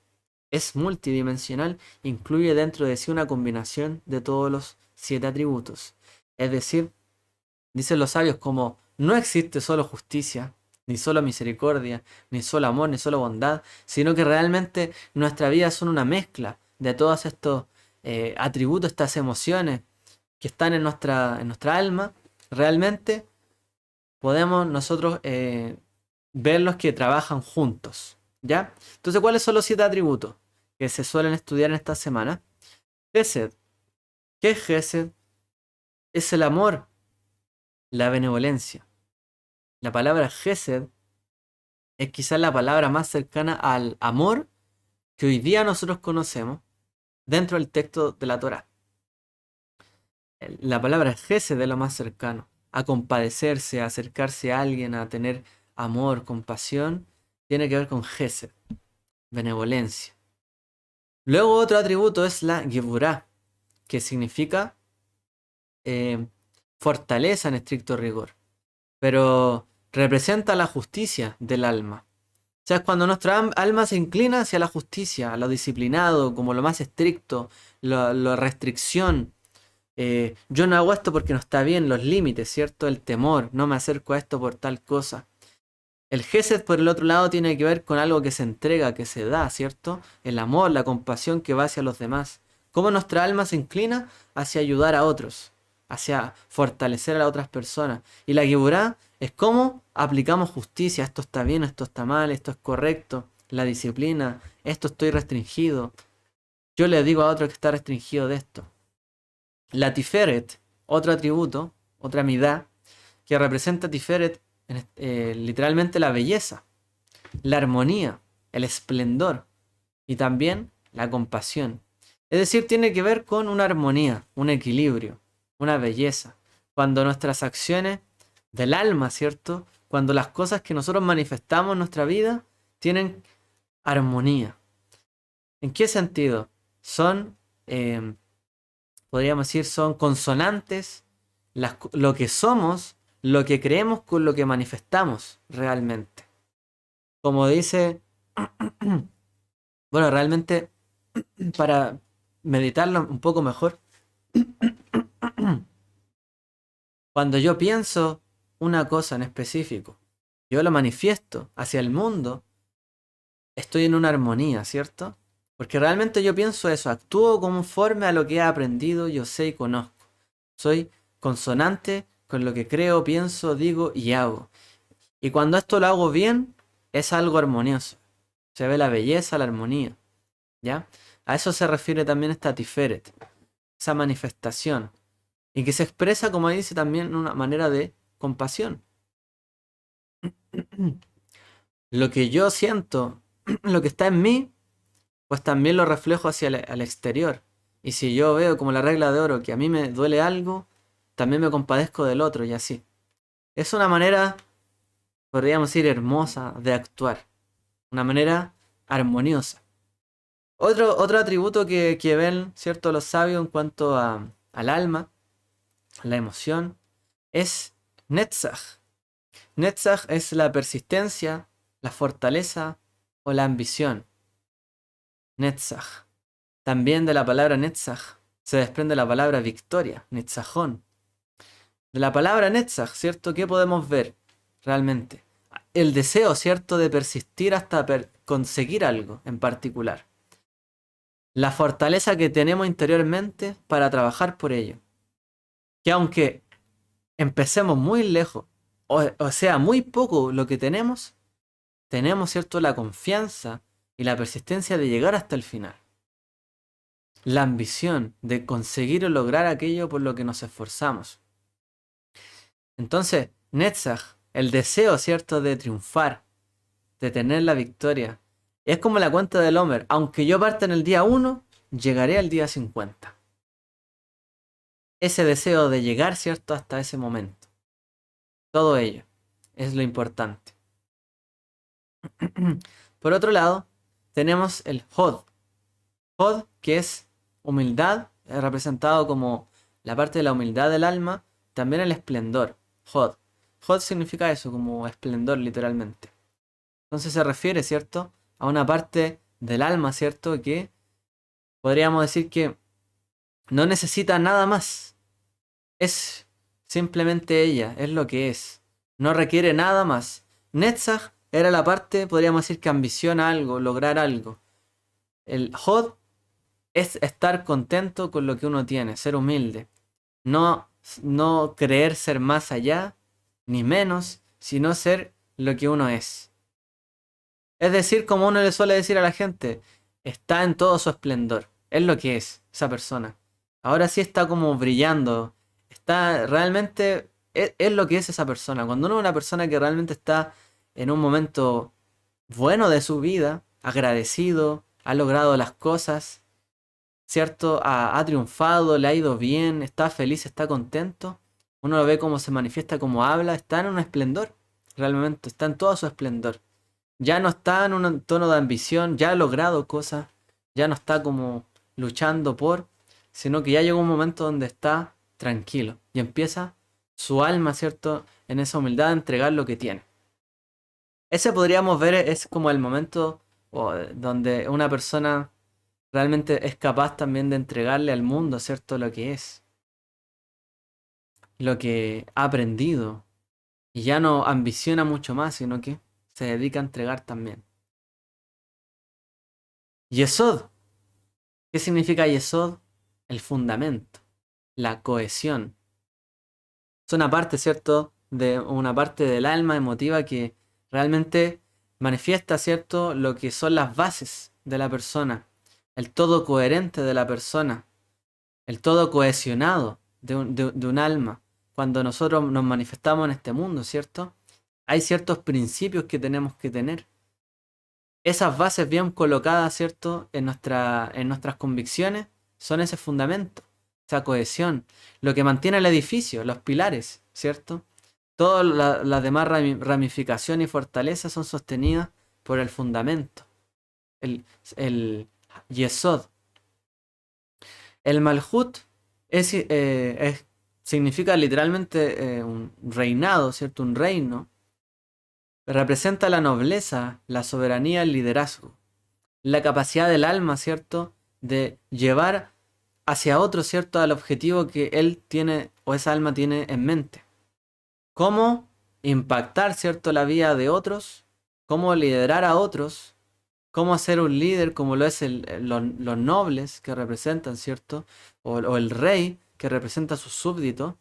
es multidimensional, incluye dentro de sí una combinación de todos los 7 atributos. Es decir, dicen los sabios, como no existe solo justicia, ni solo misericordia, ni solo amor, ni solo bondad, sino que realmente nuestra vida son una mezcla de todos estos atributos, estas emociones que están en nuestra alma. Realmente podemos nosotros verlos que trabajan juntos, ¿ya? Entonces, ¿cuáles son los 7 atributos que se suelen estudiar en esta semana? Gesed. ¿Qué es Gesed? Es el amor, la benevolencia. La palabra Gesed es quizás la palabra más cercana al amor que hoy día nosotros conocemos dentro del texto de la Torá. La palabra Gesed es lo más cercano. A compadecerse, a acercarse a alguien, a tener amor, compasión, tiene que ver con Gesed, benevolencia. Luego otro atributo es la Geburá, que significa fortaleza en estricto rigor, pero representa la justicia del alma. sea, es cuando nuestra alma se inclina hacia la justicia, a lo disciplinado, como lo más estricto, la restricción. Yo no hago esto porque no está bien, los límites, ¿cierto? El temor, no me acerco a esto por tal cosa. El Gesed, por el otro lado, tiene que ver con algo que se entrega, que se da, ¿cierto? El amor, la compasión que va hacia los demás. Cómo nuestra alma se inclina hacia ayudar a otros, hacia fortalecer a las otras personas. Y la Geburá es cómo aplicamos justicia. Esto está bien, esto está mal, esto es correcto. La disciplina, esto estoy restringido. Yo le digo a otro que está restringido de esto. La Tiferet, otro atributo, otra midá, que representa Tiferet, literalmente la belleza, la armonía, el esplendor y también la compasión. Es decir, tiene que ver con una armonía, un equilibrio, una belleza. Cuando nuestras acciones del alma, ¿cierto? Cuando las cosas que nosotros manifestamos en nuestra vida tienen armonía. ¿En qué sentido? Son, podríamos decir, son consonantes lo que somos, lo que creemos con lo que manifestamos realmente. Como dice, bueno, realmente para meditarlo un poco mejor, cuando yo pienso una cosa en específico, yo lo manifiesto hacia el mundo, estoy en una armonía, ¿cierto? Porque realmente yo pienso eso, actúo conforme a lo que he aprendido, yo sé y conozco. Soy consonante con lo que creo, pienso, digo y hago. Y cuando esto lo hago bien, es algo armonioso. Se ve la belleza, la armonía. ¿Ya? A eso se refiere también esta Tiferet, esa manifestación. Y que se expresa, como dice, también en una manera de compasión. Lo que yo siento, lo que está en mí, pues también lo reflejo hacia al exterior. Y si yo veo como la regla de oro que a mí me duele algo, también me compadezco del otro y así. Es una manera, podríamos decir, hermosa de actuar. Una manera armoniosa. Otro atributo que ven, ¿cierto?, los sabios en cuanto al alma, la emoción, es Netzach. Netzach es la persistencia, la fortaleza o la ambición. Netzach. También de la palabra Netzach se desprende la palabra victoria, Netzachón. De la palabra Netzach, ¿cierto? ¿Qué podemos ver realmente? El deseo, ¿cierto?, de persistir hasta conseguir algo en particular. La fortaleza que tenemos interiormente para trabajar por ello. Que aunque empecemos muy lejos, o sea, muy poco lo que tenemos, ¿cierto?, la confianza y la persistencia de llegar hasta el final. La ambición de conseguir o lograr aquello por lo que nos esforzamos. Entonces, Netzach, el deseo, ¿cierto?, de triunfar, de tener la victoria, es como la cuenta del Homer. Aunque yo parta en el día 1, llegaré al día 50. Ese deseo de llegar, ¿cierto?, hasta ese momento. Todo ello es lo importante. Por otro lado, tenemos el Hod. Hod, que es humildad, representado como la parte de la humildad del alma, también el esplendor. Hod. Hod significa eso, como esplendor literalmente. Entonces se refiere, ¿cierto?, a una parte del alma, ¿cierto?, que podríamos decir que no necesita nada más. Es simplemente ella, es lo que es. No requiere nada más. Netzach era la parte, podríamos decir, que ambiciona algo, lograr algo. El Hod es estar contento con lo que uno tiene, ser humilde. No creer ser más allá, ni menos, sino ser lo que uno es. Es decir, como uno le suele decir a la gente, está en todo su esplendor. Es lo que es esa persona. Ahora sí está como brillando. Está realmente, es lo que es esa persona. Cuando uno es una persona que realmente está en un momento bueno de su vida, agradecido, ha logrado las cosas, ¿cierto? Ha triunfado, le ha ido bien, está feliz, está contento. Uno lo ve cómo se manifiesta, cómo habla, está en un esplendor. Realmente, está en todo su esplendor. Ya no está en un tono de ambición, ya ha logrado cosas, ya no está como luchando por, sino que ya llegó un momento donde está tranquilo y empieza su alma, ¿cierto?, en esa humildad a entregar lo que tiene. Ese podríamos ver es como el momento donde una persona realmente es capaz también de entregarle al mundo, ¿cierto? Lo que es, lo que ha aprendido. Y ya no ambiciona mucho más, sino que se dedica a entregar también. Yesod. ¿Qué significa Yesod? El fundamento, la cohesión. Es una parte, ¿cierto? De una parte del alma emotiva que realmente manifiesta, ¿cierto? Lo que son las bases de la persona, el todo coherente de la persona, el todo cohesionado de un alma. Cuando nosotros nos manifestamos en este mundo, ¿cierto? Hay ciertos principios que tenemos que tener. Esas bases bien colocadas, ¿cierto? En nuestras convicciones son ese fundamento, esa cohesión, lo que mantiene el edificio, los pilares, ¿cierto? Todas las demás ramificaciones y fortalezas son sostenidas por el fundamento, el, el Yesod. El Malhut significa literalmente un reinado, ¿cierto? Un reino. Representa la nobleza, la soberanía, el liderazgo. La capacidad del alma, ¿cierto? De llevar hacia otro, ¿cierto? Al objetivo que él tiene o esa alma tiene en mente. Cómo impactar, ¿cierto? La vida de otros, cómo liderar a otros, cómo ser un líder como lo es los nobles que representan, ¿cierto? O el rey que representa a sus súbditos.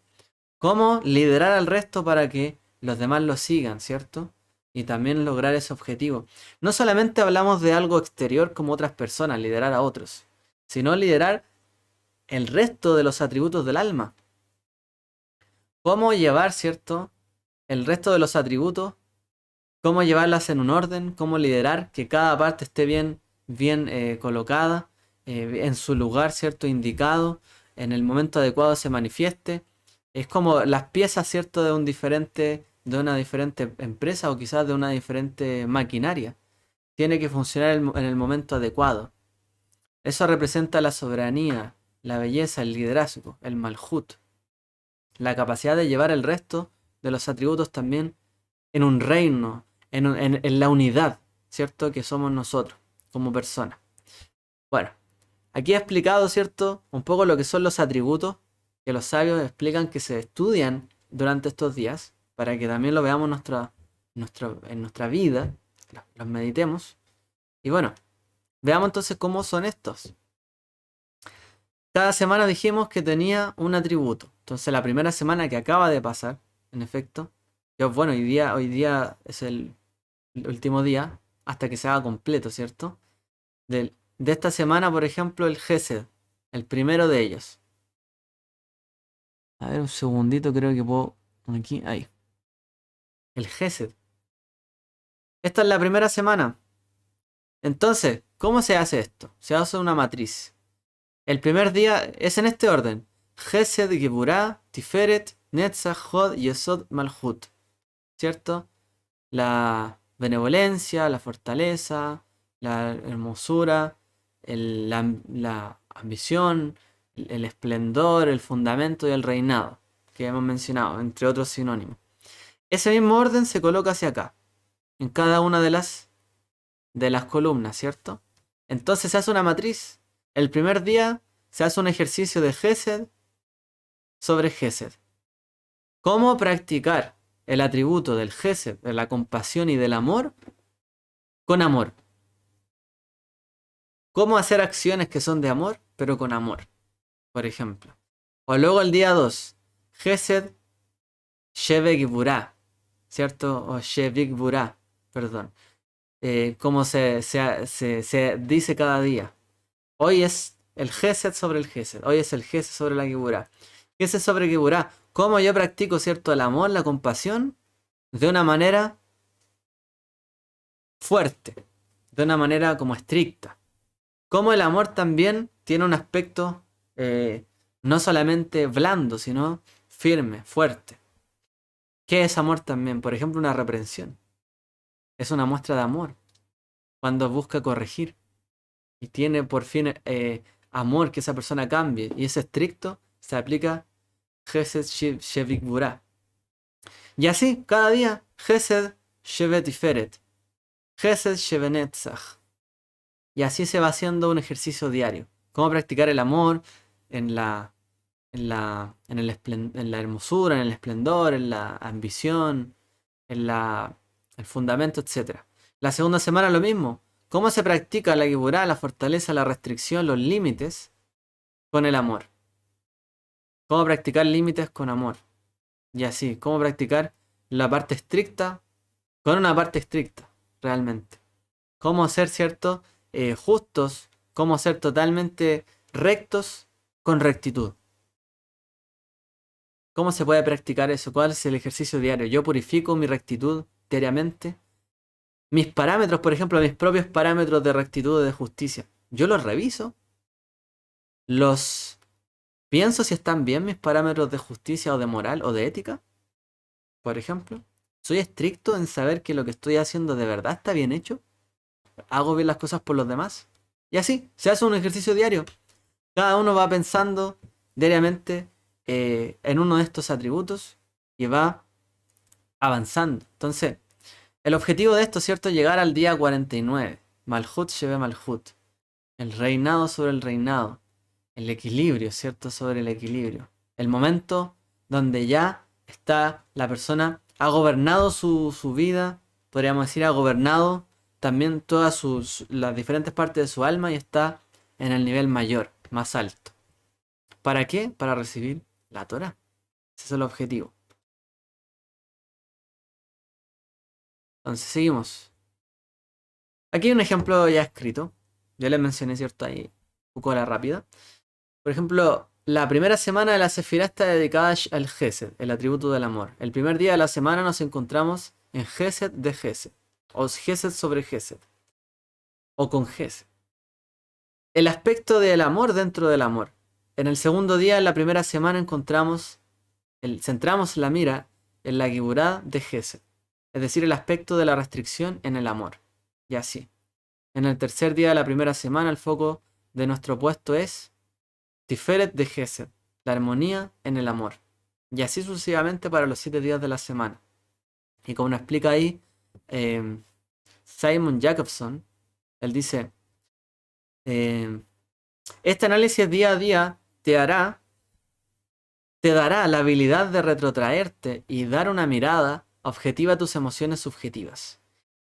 Cómo liderar al resto para que los demás lo sigan, ¿cierto? Y también lograr ese objetivo. No solamente hablamos de algo exterior como otras personas, liderar a otros, sino liderar el resto de los atributos del alma. Cómo llevar, ¿cierto? El resto de los atributos, cómo llevarlas en un orden, cómo liderar que cada parte esté bien colocada, en su lugar, ¿cierto? Indicado, en el momento adecuado se manifieste. Es como las piezas, ¿cierto? De una diferente empresa o quizás de una diferente maquinaria. Tiene que funcionar en el momento adecuado. Eso representa la soberanía, la belleza, el liderazgo, el malhut, la capacidad de llevar el resto de los atributos también en un reino, en la unidad, ¿cierto? Que somos nosotros como personas. Bueno, aquí he explicado, ¿cierto? Un poco lo que son los atributos que los sabios explican que se estudian durante estos días para que también lo veamos en nuestra vida, los meditemos. Y bueno, veamos entonces cómo son estos. Cada semana dijimos que tenía un atributo. Entonces la primera semana que acaba de pasar, en efecto, que bueno, hoy día es el último día, hasta que se haga completo, ¿cierto? De esta semana, por ejemplo, el Gesed, el primero de ellos. A ver, un segundito, creo que puedo. Aquí, ahí. El Gesed. Esta es la primera semana. Entonces, ¿cómo se hace esto? Se hace una matriz. El primer día es en este orden: Gesed, Geburah, Tiferet, Netzach, Hod, Yesod, Malhut. ¿Cierto? La benevolencia, la fortaleza, la hermosura, la ambición, el esplendor, el fundamento y el reinado, que hemos mencionado, entre otros sinónimos. Ese mismo orden se coloca hacia acá, en cada una de las columnas, ¿cierto? Entonces se hace una matriz. El primer día se hace un ejercicio de Gesed sobre Gesed. ¿Cómo practicar el atributo del Gesed, de la compasión y del amor, con amor? ¿Cómo hacer acciones que son de amor, pero con amor? Por ejemplo. O luego el día 2, Gesed Shevek Burah, ¿cierto? O Shevik Burah, perdón. Como se dice cada día. Hoy es el Gesed sobre el Gesed. Hoy es el Gesed sobre la Geburah. Gesed sobre Geburah. ¿Cómo yo practico, cierto, el amor, la compasión? De una manera fuerte. De una manera como estricta. Como el amor también tiene un aspecto no solamente blando, sino firme, fuerte. ¿Qué es amor también? Por ejemplo, una reprensión. Es una muestra de amor. Cuando busca corregir y tiene por fin amor que esa persona cambie y es estricto, se aplica Gesed Shevik Burah. Y así, cada día, Gesed Sheve Tiferet, Gesed Sheve Netzach. Y así se va haciendo un ejercicio diario. Cómo practicar el amor en en la hermosura, en el esplendor, en la ambición, el fundamento, etc. La segunda semana lo mismo. ¿Cómo se practica la Geburá, la fortaleza, la restricción, los límites con el amor? ¿Cómo practicar límites con amor? Y así, ¿cómo practicar la parte estricta con una parte estricta, realmente? ¿Cómo ser, cierto, justos? ¿Cómo ser totalmente rectos con rectitud? ¿Cómo se puede practicar eso? ¿Cuál es el ejercicio diario? Yo purifico mi rectitud diariamente. Mis parámetros, por ejemplo, mis propios parámetros de rectitud y de justicia. Yo los reviso. Los pienso si están bien mis parámetros de justicia o de moral o de ética. Por ejemplo. ¿Soy estricto en saber que lo que estoy haciendo de verdad está bien hecho? ¿Hago bien las cosas por los demás? Y así, se hace un ejercicio diario. Cada uno va pensando diariamente en uno de estos atributos y va avanzando. Entonces, el objetivo de esto, ¿cierto? Es llegar al día 49. Malhut Sheve Malhut. El reinado sobre el reinado. El equilibrio, ¿cierto? Sobre el equilibrio. El momento donde ya está la persona, ha gobernado su vida, podríamos decir, ha gobernado también todas las diferentes partes de su alma y está en el nivel mayor, más alto. ¿Para qué? Para recibir la Torah. Ese es el objetivo. Entonces, seguimos. Aquí hay un ejemplo ya escrito. Ya les mencioné, ¿cierto? Ahí un poco a la rápida. Por ejemplo, la primera semana de la Sefirá está dedicada al Gesed, el atributo del amor. El primer día de la semana nos encontramos en Gesed de Gesed. O Gesed sobre Gesed. O con Gesed. El aspecto del amor dentro del amor. En el segundo día, en la primera semana, centramos la mira en la Geburá de Gesed. Es decir, el aspecto de la restricción en el amor. Y así. En el tercer día de la primera semana, el foco de nuestro puesto es Tiferet de Gesed, la armonía en el amor. Y así sucesivamente para los 7 días de la semana. Y como nos explica ahí Simon Jacobson, él dice, este análisis día a día te dará la habilidad de retrotraerte y dar una mirada objetiva a tus emociones subjetivas.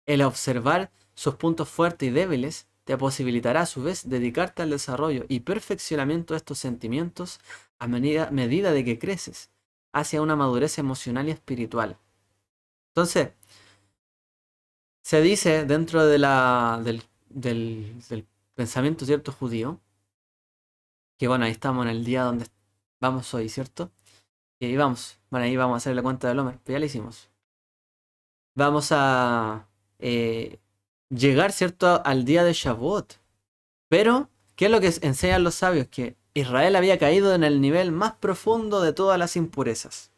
El observar sus puntos fuertes y débiles te posibilitará a su vez dedicarte al desarrollo y perfeccionamiento de estos sentimientos a medida de que creces hacia una madurez emocional y espiritual. Entonces, se dice dentro de del pensamiento, ¿cierto?, judío, que bueno, ahí estamos en el día donde vamos hoy, ¿cierto? Y ahí vamos, bueno, ahí vamos a hacer la cuenta del Homer, pero ya la hicimos. Vamos a llegar, ¿cierto?, al día de Shavuot. Pero, ¿qué es lo que enseñan los sabios? Que Israel había caído en el nivel más profundo de todas las impurezas.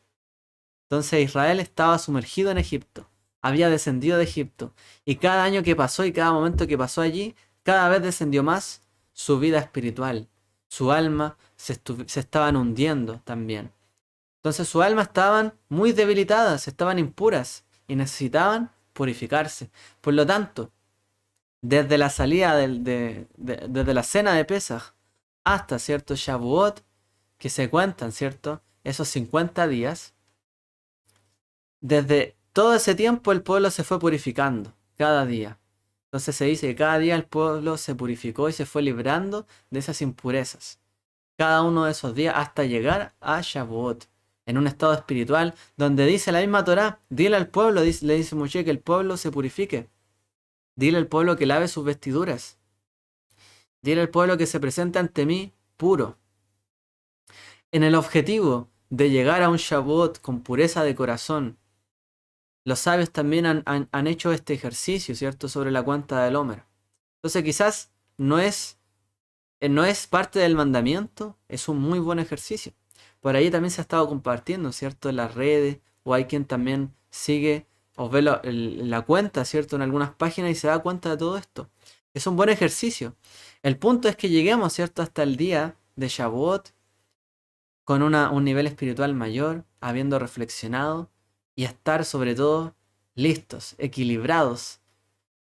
Entonces Israel estaba sumergido en Egipto, había descendido de Egipto, y cada año que pasó y cada momento que pasó allí, cada vez descendió más su vida espiritual. Su alma se estaban hundiendo también. Entonces su alma estaban muy debilitadas, estaban impuras y necesitaban purificarse. Por lo tanto, desde la salida desde la cena de Pesaj hasta, ¿cierto?, Shavuot, que se cuentan, ¿cierto?, esos 50 días, desde todo ese tiempo el pueblo se fue purificando, cada día. Entonces se dice que cada día el pueblo se purificó y se fue librando de esas impurezas. Cada uno de esos días hasta llegar a Shavuot, en un estado espiritual donde dice la misma Torá, dile al pueblo, le dice Moshe, que el pueblo se purifique. Dile al pueblo que lave sus vestiduras. Dile al pueblo que se presente ante mí puro. En el objetivo de llegar a un Shavuot con pureza de corazón, los sabios también han hecho este ejercicio, ¿cierto?, sobre la cuenta del Homer. Entonces quizás no es parte del mandamiento, es un muy buen ejercicio. Por ahí también se ha estado compartiendo, ¿cierto?, en las redes, o hay quien también sigue o ve la cuenta, ¿cierto?, en algunas páginas y se da cuenta de todo esto. Es un buen ejercicio. El punto es que lleguemos, ¿cierto?, hasta el día de Shavuot con un nivel espiritual mayor, habiendo reflexionado y estar sobre todo listos, equilibrados,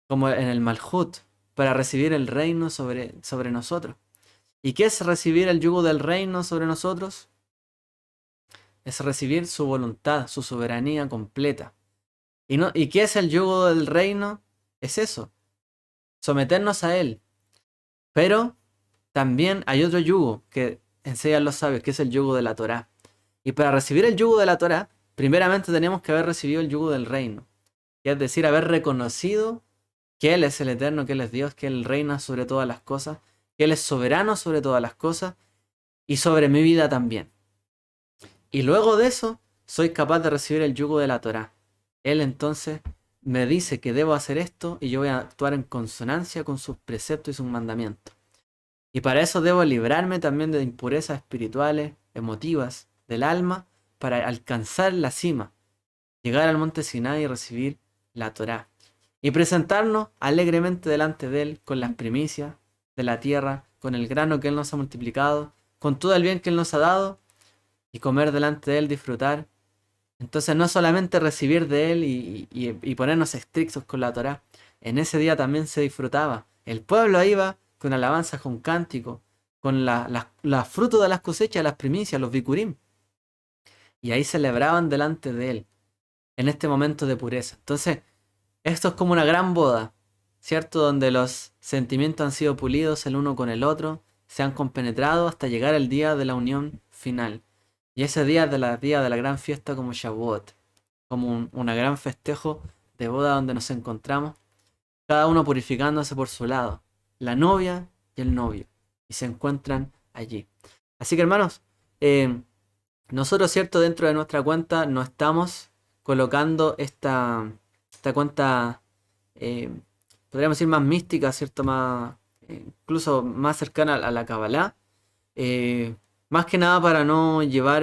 como en el Malhut, para recibir el reino sobre nosotros. ¿Y qué es recibir el yugo del reino sobre nosotros? Es recibir su voluntad, su soberanía completa. ¿Y qué es el yugo del reino? Es eso, someternos a él. Pero también hay otro yugo que enseñan los sabios, que es el yugo de la Torá. Y para recibir el yugo de la Torá, primeramente tenemos que haber recibido el yugo del reino. Y es decir, haber reconocido que Él es el Eterno, que Él es Dios, que Él reina sobre todas las cosas, que Él es soberano sobre todas las cosas y sobre mi vida también. Y luego de eso, soy capaz de recibir el yugo de la Torá. Él entonces me dice que debo hacer esto y yo voy a actuar en consonancia con sus preceptos y sus mandamientos. Y para eso debo librarme también de impurezas espirituales, emotivas, del alma, para alcanzar la cima, llegar al monte Sinai y recibir la Torá. Y presentarnos alegremente delante de Él con las primicias de la tierra, con el grano que Él nos ha multiplicado, con todo el bien que Él nos ha dado, y comer delante de Él, disfrutar. Entonces no solamente recibir de Él y ponernos estrictos con la Torá, en ese día también se disfrutaba. El pueblo iba con alabanzas, con cántico, con las frutos de las cosechas, las primicias, los bikurim. Y ahí celebraban delante de Él, en este momento de pureza. Entonces, esto es como una gran boda, ¿cierto? Donde los sentimientos han sido pulidos el uno con el otro, se han compenetrado hasta llegar al día de la unión final. Y ese día es día de la gran fiesta como Shavuot, como una gran festejo de boda donde nos encontramos, cada uno purificándose por su lado, la novia y el novio, y se encuentran allí. Así que hermanos, nosotros, ¿cierto? Dentro de nuestra cuenta no estamos colocando esta cuenta, eh, podríamos decir, más mística, ¿cierto? Más, incluso más cercana a la Kabbalah. Más que nada para no llevar,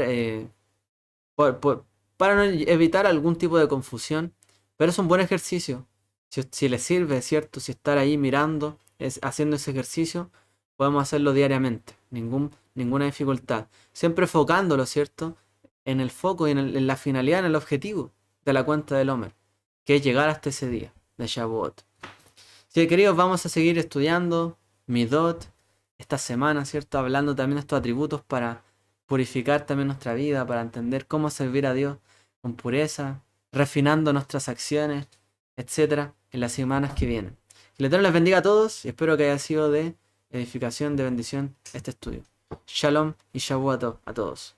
para no evitar algún tipo de confusión. Pero es un buen ejercicio. Si les sirve, ¿cierto? Si estar ahí mirando, haciendo ese ejercicio, podemos hacerlo diariamente. Ninguna dificultad. Siempre enfocándolo, ¿cierto? En el foco y en la finalidad, en el objetivo de la cuenta del Homer, que es llegar hasta ese día de Shavuot. Sí, queridos, vamos a seguir estudiando Midot esta semana, ¿cierto? Hablando también de estos atributos para purificar también nuestra vida, para entender cómo servir a Dios con pureza, refinando nuestras acciones, etcétera, en las semanas que vienen. Que el Eterno les bendiga a todos y espero que haya sido de edificación, de bendición este estudio. Shalom y Shavuot a todos.